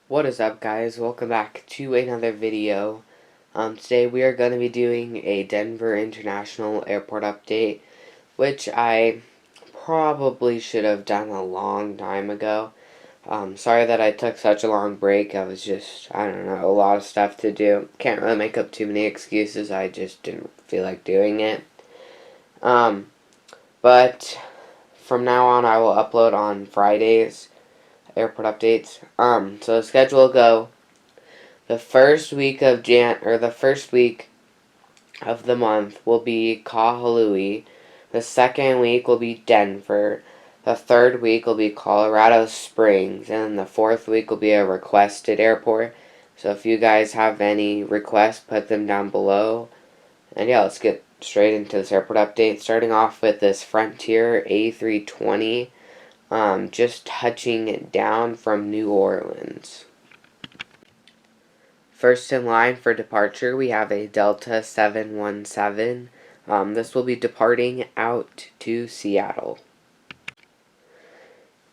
What is up, guys? Welcome back to another video. Today we are going to be doing a Denver International Airport update, which I probably should have done a long time ago. Sorry that I took such a long break. I was just, I don't know, a lot of stuff to do. Can't really make up too many excuses. I just didn't feel like doing it. But from now on I will upload on Fridays. Airport updates. So the schedule will go the first week of the first week of the month will be Kahalui. The second week will be Denver. The third week will be Colorado Springs, and then the fourth week will be a requested airport. So if you guys have any requests, put them down below. And yeah, let's get straight into this airport update. Starting off with this Frontier A320. Just touching it down from New Orleans. First in line for departure, we have a Delta 717. This will be departing out to Seattle.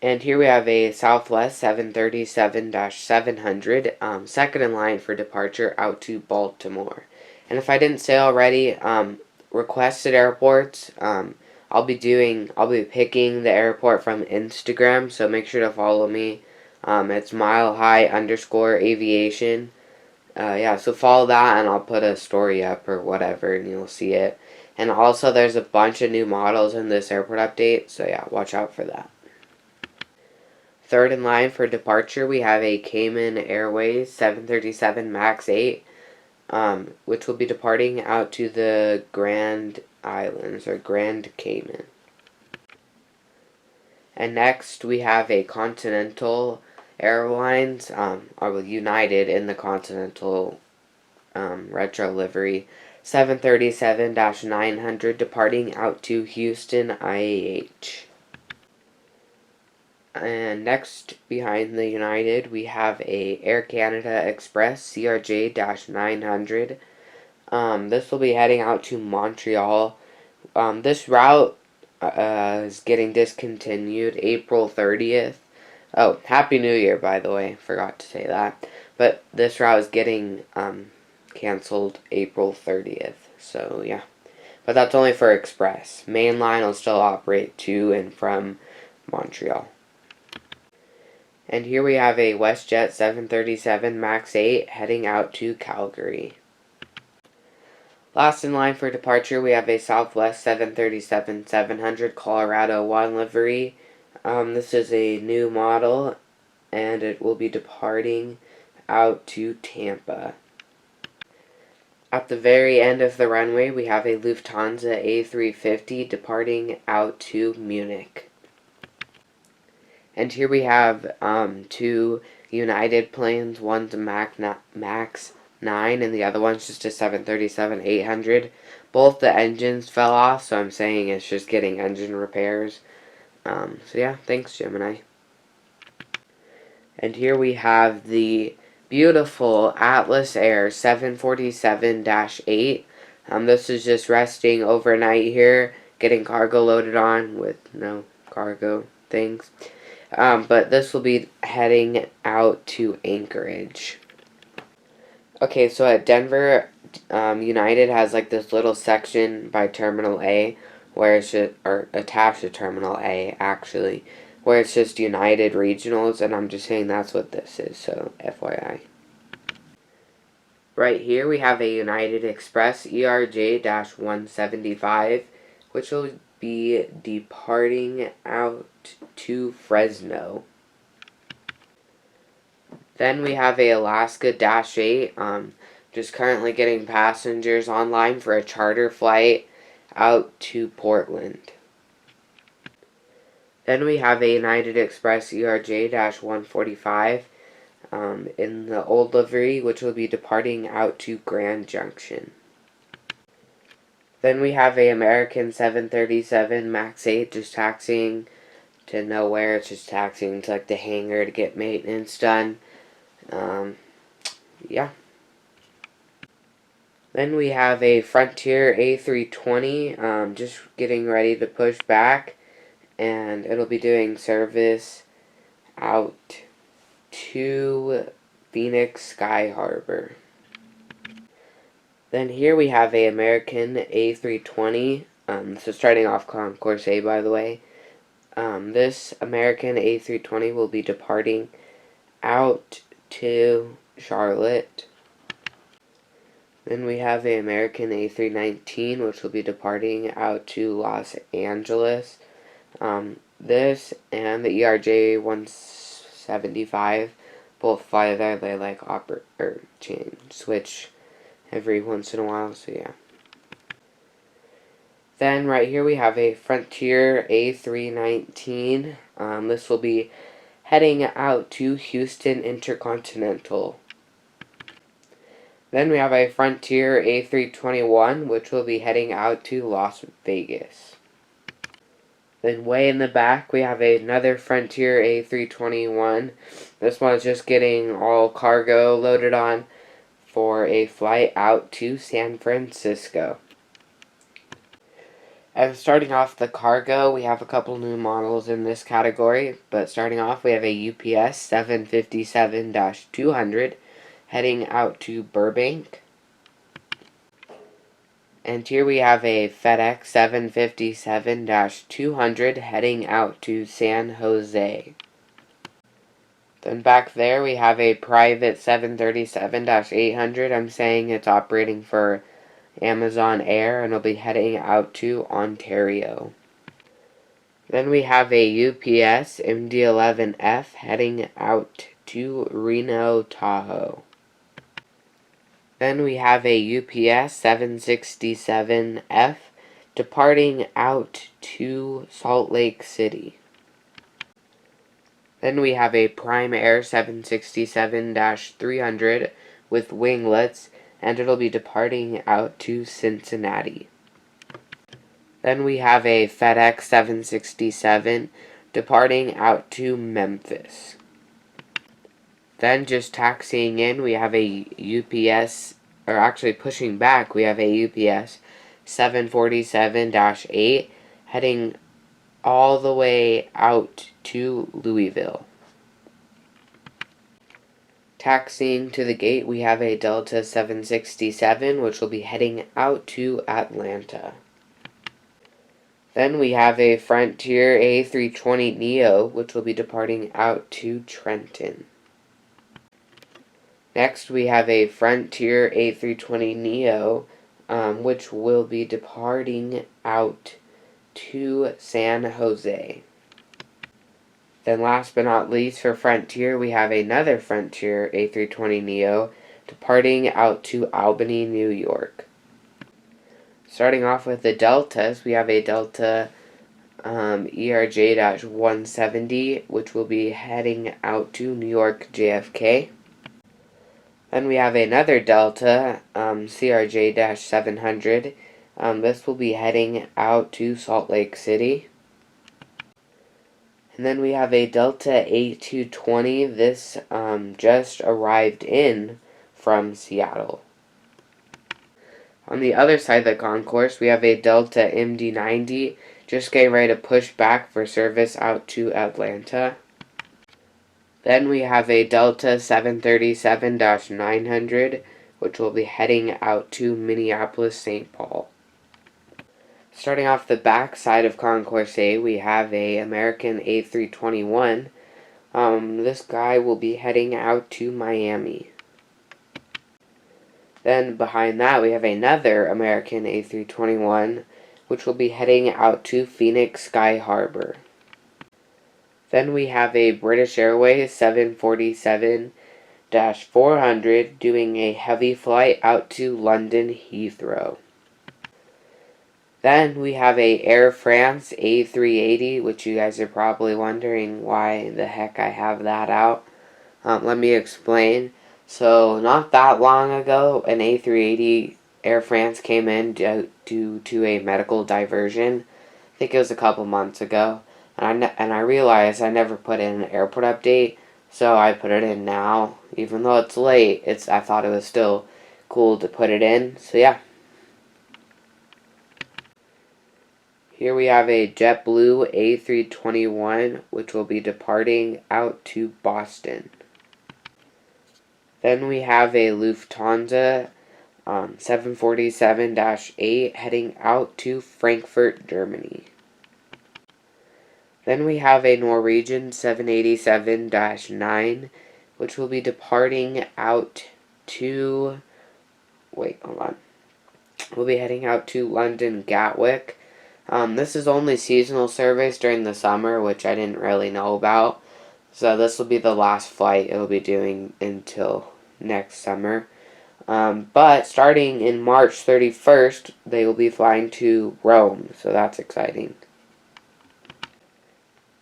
And here we have a Southwest 737-700, second in line for departure out to Baltimore. And if I didn't say already, requested airports, I'll be picking the airport from Instagram, so make sure to follow me. It's MileHigh Aviation. Yeah, so follow that, and I'll put a story up or whatever, and you'll see it. And also, there's a bunch of new models in this airport update, so yeah, watch out for that. Third in line for departure, we have a Cayman Airways 737 MAX 8, which will be departing out to the Grand Islands, or Grand Cayman. And next, we have a Continental Airlines, or United in the Continental retro livery, 737-900 departing out to Houston IAH. And next, behind the United, we have a Air Canada Express CRJ-900. This will be heading out to Montreal. This route is getting discontinued April 30th. Oh, Happy New Year, by the way. Forgot to say that. But this route is getting canceled April 30th. So, yeah. But that's only for Express. Mainline will still operate to and from Montreal. And here we have a WestJet 737 MAX 8 heading out to Calgary. Last in line for departure, we have a Southwest 737-700 Colorado 1 livery. This is a new model, and it will be departing out to Tampa. At the very end of the runway, we have a Lufthansa A350 departing out to Munich. And here we have two United planes. One's a MAX 9 and the other one's just a 737-800. Both the engines fell off, so I'm saying it's just getting engine repairs. So yeah, thanks, Gemini. And here we have the beautiful Atlas Air 747-8. This is just resting overnight here, getting cargo loaded on with no cargo things. But this will be heading out to Anchorage. Okay, so at Denver, United has like this little section by Terminal A, where it's just, or attached to Terminal A actually, where it's just United Regionals, and I'm just saying that's what this is, so FYI. Right here we have a United Express ERJ-175, which will be departing out to Fresno. Then we have a Alaska Dash 8, just currently getting passengers online for a charter flight out to Portland. Then we have a United Express ERJ-145 in the old livery, which will be departing out to Grand Junction. Then we have a American 737 MAX 8 just taxiing to nowhere. It's just taxiing to like the hangar to get maintenance done. Yeah. Then we have a Frontier A320 just getting ready to push back, and it'll be doing service out to Phoenix Sky Harbor. Then here we have a American A320. So starting off Concourse A, by the way. This American A320 will be departing out to Charlotte. Then we have the American A319, which will be departing out to Los Angeles. This and the ERJ 175 both fly there. They like switch every once in a while, so yeah. Then right here we have a Frontier A319. This will be heading out to Houston Intercontinental. Then we have a Frontier A321, which will be heading out to Las Vegas. Then way in the back, we have another Frontier A321. This one's just getting all cargo loaded on for a flight out to San Francisco. And starting off the cargo, we have a couple new models in this category. But starting off, we have a UPS 757-200 heading out to Burbank. And here we have a FedEx 757-200 heading out to San Jose. Then back there we have a private 737-800. I'm saying it's operating for Amazon Air and will be heading out to Ontario. Then we have a UPS MD-11F heading out to Reno, Tahoe. Then we have a UPS 767F departing out to Salt Lake City. Then we have a Prime Air 767-300 with winglets, and it'll be departing out to Cincinnati. Then we have a FedEx 767 departing out to Memphis. Then just taxiing in, we have a UPS, or actually pushing back, we have a UPS 747-8 heading all the way out to Louisville. Taxiing to the gate, we have a Delta 767, which will be heading out to Atlanta. Then we have a Frontier A320neo, which will be departing out to Trenton. Next, we have a Frontier A320neo, which will be departing out to San Jose. Then last but not least, for Frontier, we have another Frontier A320neo departing out to Albany, New York. Starting off with the Deltas, we have a Delta ERJ-170, which will be heading out to New York JFK. Then we have another Delta CRJ-700. This will be heading out to Salt Lake City. And then we have a Delta A220. This just arrived in from Seattle. On the other side of the concourse, we have a Delta MD-90 just getting ready to push back for service out to Atlanta. Then we have a Delta 737-900, which will be heading out to Minneapolis, St. Paul. Starting off the back side of Concourse A, we have a American A321. This guy will be heading out to Miami. Then behind that, we have another American A321, which will be heading out to Phoenix Sky Harbor. Then we have a British Airways 747-400 doing a heavy flight out to London Heathrow. Then we have a Air France A380, which you guys are probably wondering why the heck I have that out. Let me explain. So not that long ago, an A380 Air France came in due to a medical diversion. I think it was a couple months ago. And I realized I never put in an airport update, so I put it in now. Even though it's late, I thought it was still cool to put it in. So yeah. Here we have a JetBlue A321, which will be departing out to Boston. Then we have a Lufthansa 747-8 heading out to Frankfurt, Germany. Then we have a Norwegian 787-9, which will be departing out to, we'll be heading out to London Gatwick. This is only seasonal service during the summer, which I didn't really know about. So this will be the last flight it'll be doing until next summer. But starting in March 31st, they will be flying to Rome, so that's exciting.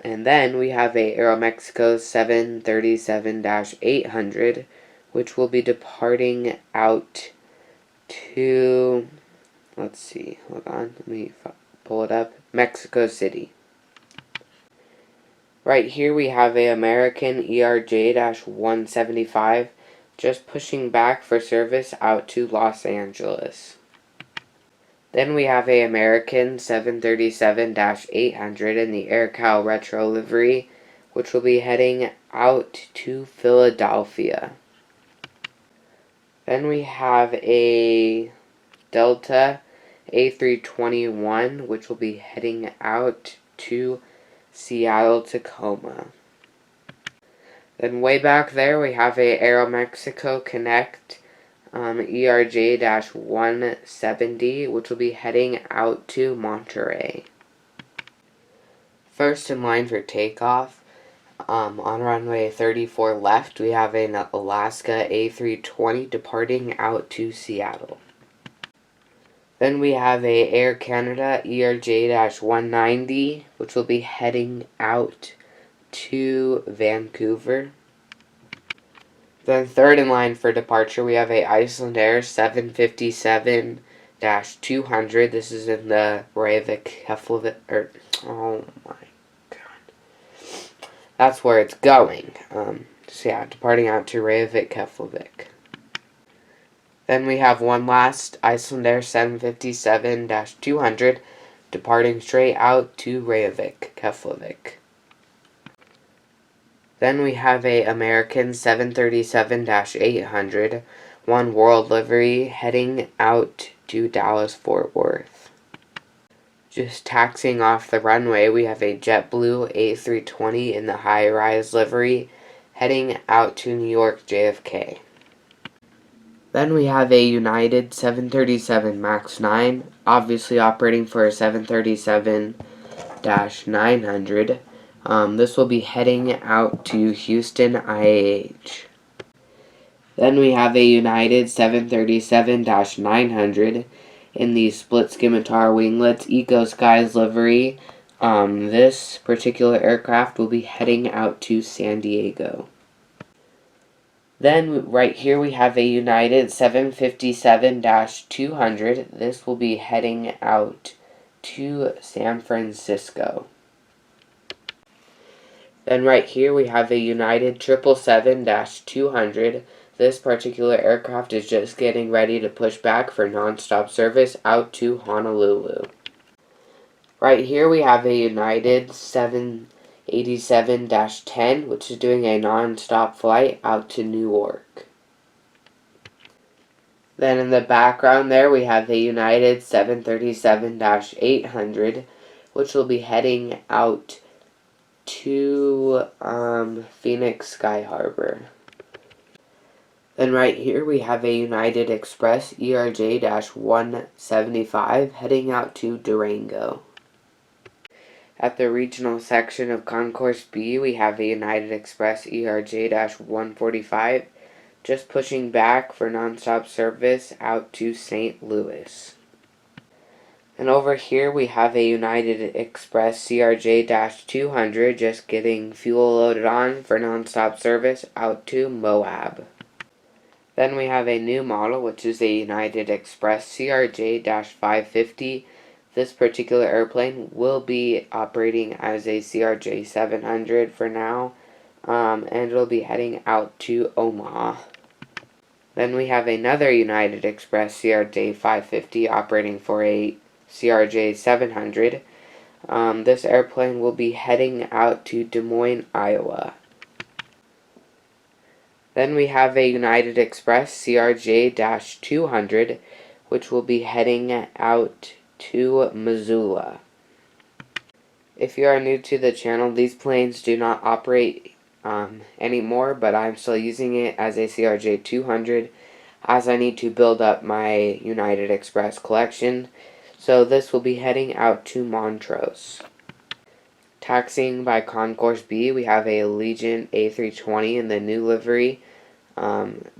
And then we have a Aeromexico 737-800, which will be departing out to, let's see, hold on, let me pull it up, Mexico City. Right here we have a American ERJ-175, just pushing back for service out to Los Angeles. Then we have a American 737-800 in the AirCal Retro livery, which will be heading out to Philadelphia. Then we have a Delta A321, which will be heading out to Seattle, Tacoma. Then way back there we have a Aeromexico Connect ERJ-170, which will be heading out to Monterey. First in line for takeoff, on runway 34 left, we have an Alaska A320 departing out to Seattle. Then we have a Air Canada ERJ-190, which will be heading out to Vancouver. Then third in line for departure, we have a Icelandair 757-200. This is in the Reykjavik, oh my god. That's where it's going. So yeah, departing out to Reykjavik. Then we have one last Icelandair 757-200, departing straight out to Reykjavik. Then we have a American 737-800, one world livery, heading out to Dallas-Fort Worth. Just taxiing off the runway, we have a JetBlue A320 in the high-rise livery, heading out to New York JFK. Then we have a United 737 MAX 9, obviously operating for a 737-900. This will be heading out to Houston IAH. Then we have a United 737-900 in the split scimitar winglets Eco Skies livery. This particular aircraft will be heading out to San Diego. Then right here we have a United 757-200. This will be heading out to San Francisco. Then right here we have a United 777-200. This particular aircraft is just getting ready to push back for non-stop service out to Honolulu. Right here we have a United 787-10, which is doing a non-stop flight out to New York. Then in the background there we have a United 737-800, which will be heading out to Phoenix Sky Harbor. Then right here we have a United Express ERJ-175 heading out to Durango. At the regional section of Concourse B, we have a United Express ERJ-145 just pushing back for nonstop service out to St. Louis. And over here we have a United Express CRJ-200 just getting fuel loaded on for nonstop service out to Moab. Then we have a new model, which is a United Express CRJ-550. This particular airplane will be operating as a CRJ-700 for now, and it'll be heading out to Omaha. Then we have another United Express CRJ-550 operating for a CRJ-700. This airplane will be heading out to Des Moines, Iowa. Then we have a United Express CRJ-200, which will be heading out to Missoula. If you are new to the channel, these planes do not operate anymore, but I'm still using it as a CRJ-200 as I need to build up my United Express collection. So this will be heading out to Montrose. Taxiing by Concourse B, we have a Legion A320 in the new livery.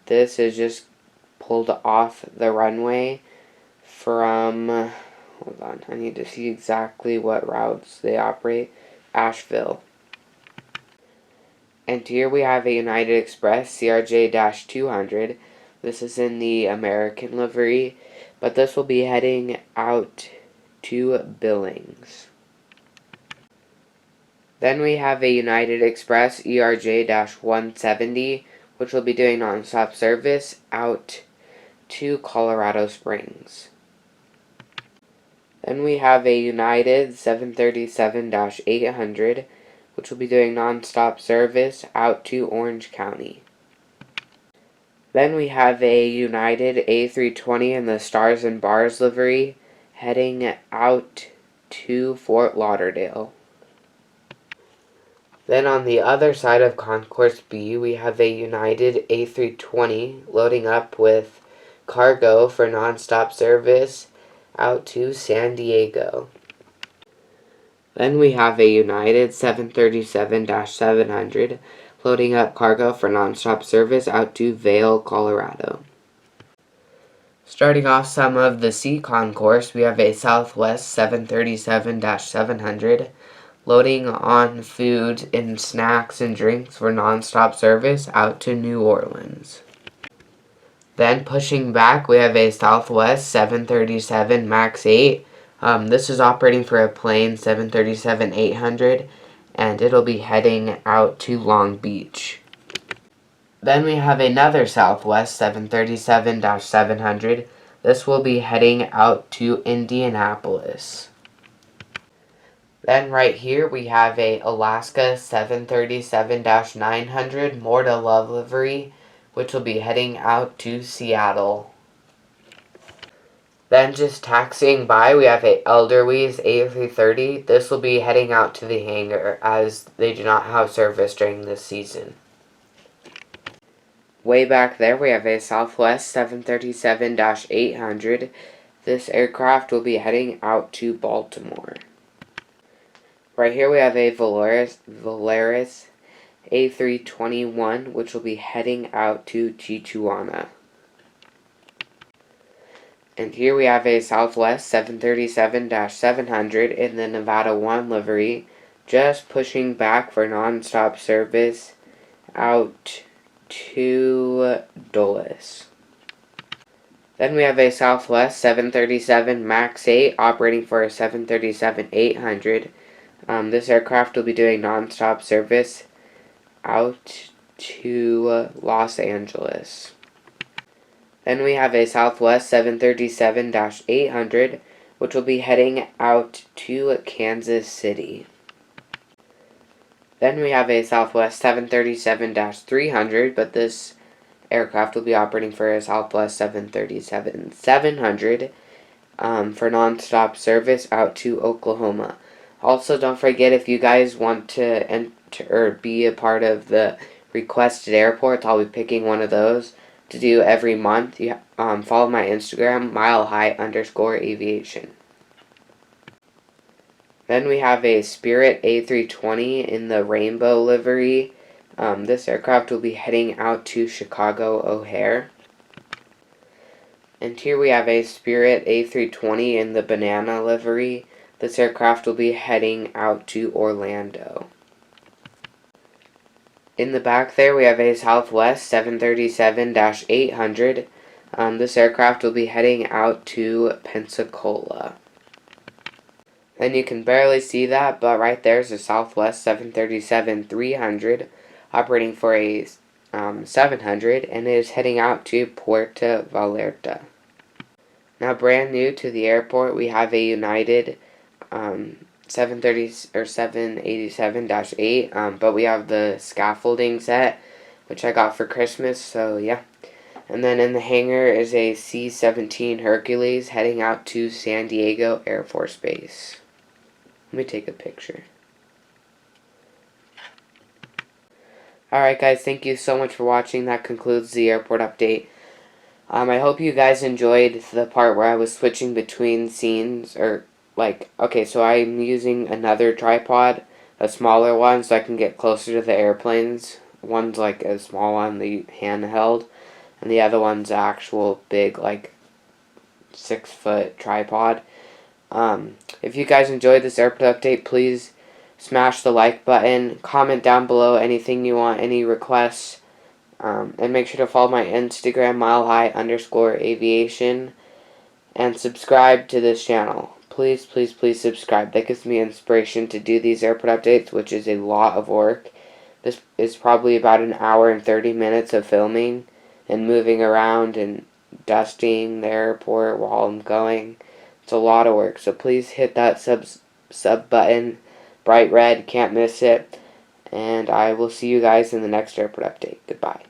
This is just pulled off the runway from, hold on, I need to see exactly what routes they operate. Asheville. And here we have a United Express CRJ-200. This is in the American livery, but this will be heading out to Billings. Then we have a United Express ERJ-170, which will be doing non-stop service out to Colorado Springs. Then we have a United 737-800, which will be doing non-stop service out to Orange County. Then we have a United A320 in the Stars and Bars livery, heading out to Fort Lauderdale. Then on the other side of Concourse B, we have a United A320 loading up with cargo for non-stop service out to San Diego. Then we have a United 737-700 loading up cargo for non-stop service out to Vail, Colorado. Starting off some of the C concourse, we have a Southwest 737-700 loading on food and snacks and drinks for non-stop service out to New Orleans. Then pushing back, we have a Southwest 737 MAX 8. This is operating for a plane 737-800, and it'll be heading out to Long Beach. Then we have another Southwest 737-700. This will be heading out to Indianapolis. Then right here we have a Alaska 737-900 More to Love livery, which will be heading out to Seattle. Then just taxiing by, we have a Elderwees A330. This will be heading out to the hangar as they do not have service during this season. Way back there we have a Southwest 737-800. This aircraft will be heading out to Baltimore. Right here we have a Volaris A321, which will be heading out to Tijuana. And here we have a Southwest 737-700 in the Nevada 1 livery, just pushing back for non-stop service out to Dulles. Then we have a Southwest 737 MAX 8 operating for a 737-800. This aircraft will be doing non-stop service out to Los Angeles. Then we have a Southwest 737-800, which will be heading out to Kansas City. Then we have a Southwest 737-300, but this aircraft will be operating for a Southwest 737-700 for non-stop service out to Oklahoma. Also, don't forget, if you guys want to enter or be a part of the requested airports, I'll be picking one of those to do every month. You follow my Instagram, MileHigh_Aviation. Then we have a Spirit A320 in the Rainbow livery. This aircraft will be heading out to Chicago O'Hare. And here we have a Spirit A320 in the Banana livery. This aircraft will be heading out to Orlando. In the back there, we have a Southwest 737-800. This aircraft will be heading out to Pensacola. And you can barely see that, but right there is a Southwest 737-300 operating for a 700, and it is heading out to Puerto Vallarta. Now, brand new to the airport, we have a United 787-8, but we have the scaffolding set, which I got for Christmas, so yeah. And then in the hangar is a C-17 Hercules heading out to San Diego Air Force Base. Let me take a picture. Alright guys, thank you so much for watching. That concludes the airport update. I hope you guys enjoyed the part where I was switching between scenes, or like, okay, so I'm using another tripod, a smaller one, so I can get closer to the airplanes. One's like a small one, the handheld, and the other one's actual big, like 6-foot tripod. If you guys enjoyed this airport update, please smash the like button, comment down below anything you want, any requests. And make sure to follow my Instagram, MileHigh_Aviation, and subscribe to this channel. Please, please, please subscribe. That gives me inspiration to do these airport updates, which is a lot of work. This is probably about an hour and 30 minutes of filming and moving around and dusting the airport while I'm going. It's a lot of work, so please hit that sub button, bright red, can't miss it. And I will see you guys in the next airport update. Goodbye.